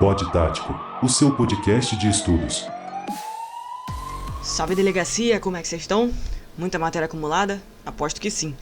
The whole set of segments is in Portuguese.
Pod Tático, o seu podcast de estudos. Salve delegacia, como é que vocês estão? Muita matéria acumulada? Aposto que sim.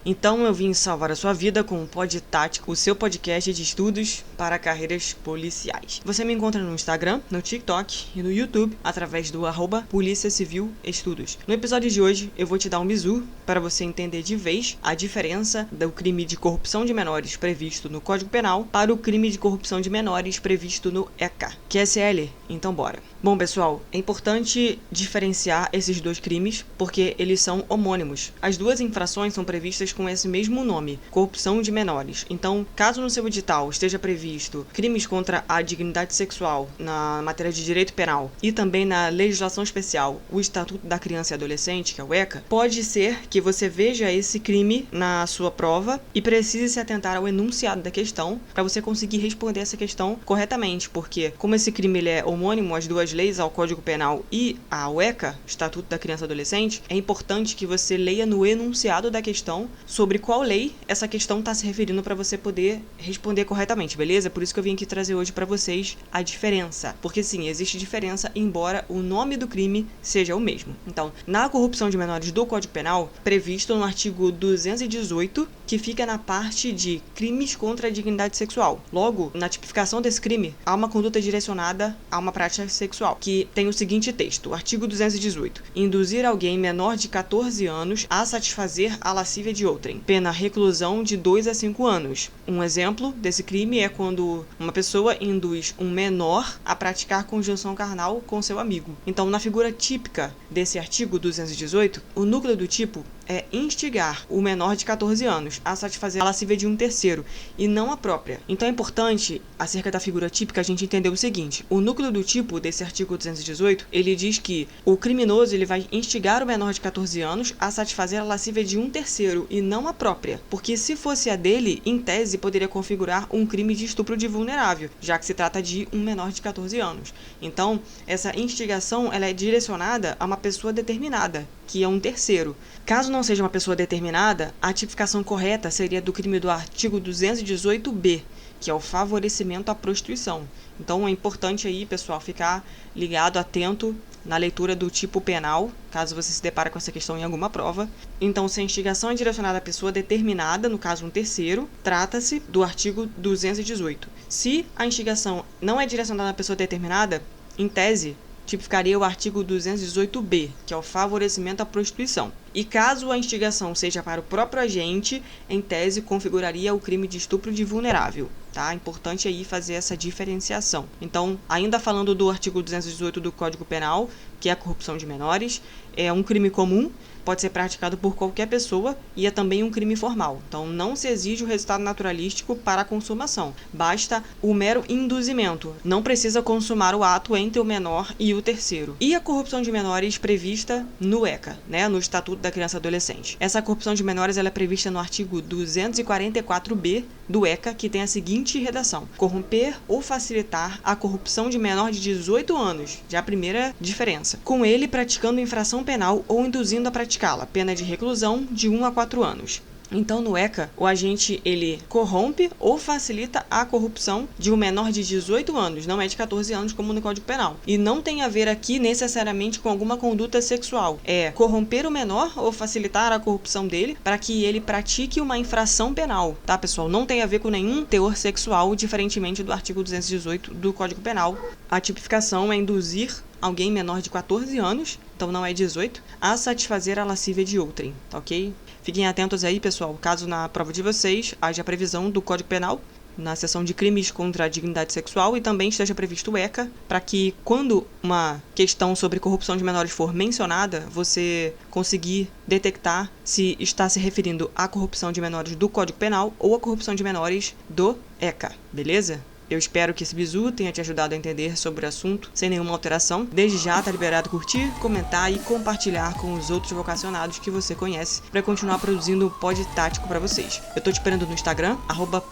Então eu vim salvar a sua vida com o Pod Tático, o seu podcast de estudos para carreiras policiais. Você me encontra no Instagram, no TikTok e no YouTube através do @Polícia Civil Estudos. No episódio de hoje eu vou te dar um bizu para você entender de vez a diferença do crime de corrupção de menores previsto no Código Penal para o crime de corrupção de menores previsto no ECA. QSL? Então bora. Bom pessoal, é importante diferenciar esses dois crimes porque eles são homônimos. As duas infrações são previstas com esse mesmo nome, corrupção de menores. Então, caso no seu edital esteja previsto crimes contra a dignidade sexual na matéria de direito penal e também na legislação especial, o Estatuto da Criança e Adolescente, que é o ECA, pode ser que você veja esse crime na sua prova e precise se atentar ao enunciado da questão para você conseguir responder essa questão corretamente, porque como esse crime ele é homônimo às duas leis, ao Código Penal e ao ECA, Estatuto da Criança e Adolescente, é importante que você leia no enunciado da questão sobre qual lei essa questão está se referindo para você poder responder corretamente, beleza? Por isso que eu vim aqui trazer hoje para vocês a diferença. Porque sim, existe diferença, embora o nome do crime seja o mesmo. Então, na corrupção de menores do Código Penal, previsto no artigo 218, que fica na parte de crimes contra a dignidade sexual. Logo, na tipificação desse crime, há uma conduta direcionada a uma prática sexual, que tem o seguinte texto, artigo 218. Induzir alguém menor de 14 anos a satisfazer a lascívia de outrem. Pena reclusão de 2 a 5 anos. Um exemplo desse crime é quando uma pessoa induz um menor a praticar conjunção carnal com seu amigo. Então, na figura típica desse artigo 218, o núcleo do tipo é instigar o menor de 14 anos a satisfazer a lascívia de um terceiro e não a própria. Então é importante, acerca da figura típica, a gente entender o seguinte: o núcleo do tipo desse artigo 218, ele diz que o criminoso ele vai instigar o menor de 14 anos a satisfazer a lascívia de um terceiro e não a própria, porque se fosse a dele, em tese poderia configurar um crime de estupro de vulnerável, já que se trata de um menor de 14 anos. Então, essa instigação ela é direcionada a uma pessoa determinada, que é um terceiro. Caso não seja uma pessoa determinada, a tipificação correta seria do crime do artigo 218b, que é o favorecimento à prostituição. Então é importante aí, pessoal, ficar ligado, atento na leitura do tipo penal, caso você se depare com essa questão em alguma prova. Então, se a instigação é direcionada à pessoa determinada, no caso um terceiro, trata-se do artigo 218. Se a instigação não é direcionada à pessoa determinada, em tese, tipificaria o artigo 218b, que é o favorecimento à prostituição. E caso a instigação seja para o próprio agente, em tese configuraria o crime de estupro de vulnerável. Tá? Importante aí fazer essa diferenciação. Então, ainda falando do artigo 218 do Código Penal, que é a corrupção de menores, é um crime comum, pode ser praticado por qualquer pessoa e é também um crime formal. Então, não se exige o resultado naturalístico para a consumação. Basta o mero induzimento. Não precisa consumar o ato entre o menor e o terceiro. E a corrupção de menores prevista no ECA, né, no Estatuto da Criança e Adolescente. Essa corrupção de menores ela é prevista no artigo 244b do ECA, que tem a seguinte redação: corromper ou facilitar a corrupção de menor de 18 anos. Já a primeira diferença. Com ele praticando infração penal ou induzindo a praticá-la. Pena de reclusão de 1 a 4 anos. Então, no ECA, o agente ele corrompe ou facilita a corrupção de um menor de 18 anos, não é de 14 anos como no Código Penal. E não tem a ver aqui necessariamente com alguma conduta sexual. É corromper o menor ou facilitar a corrupção dele para que ele pratique uma infração penal, tá, pessoal? Não tem a ver com nenhum teor sexual, diferentemente do artigo 218 do Código Penal. A tipificação é induzir alguém menor de 14 anos, então não é 18, a satisfazer a lascívia de outrem, tá ok? Fiquem atentos aí, pessoal, caso na prova de vocês haja previsão do Código Penal na seção de crimes contra a dignidade sexual e também esteja previsto o ECA, para que quando uma questão sobre corrupção de menores for mencionada, você conseguir detectar se está se referindo à corrupção de menores do Código Penal ou à corrupção de menores do ECA, beleza? Eu espero que esse bizu tenha te ajudado a entender sobre o assunto sem nenhuma alteração. Desde já tá liberado curtir, comentar e compartilhar com os outros vocacionados que você conhece para continuar produzindo pod tático para vocês. Eu tô te esperando no Instagram,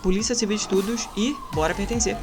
@Polícia Civil Estudos e bora pertencer!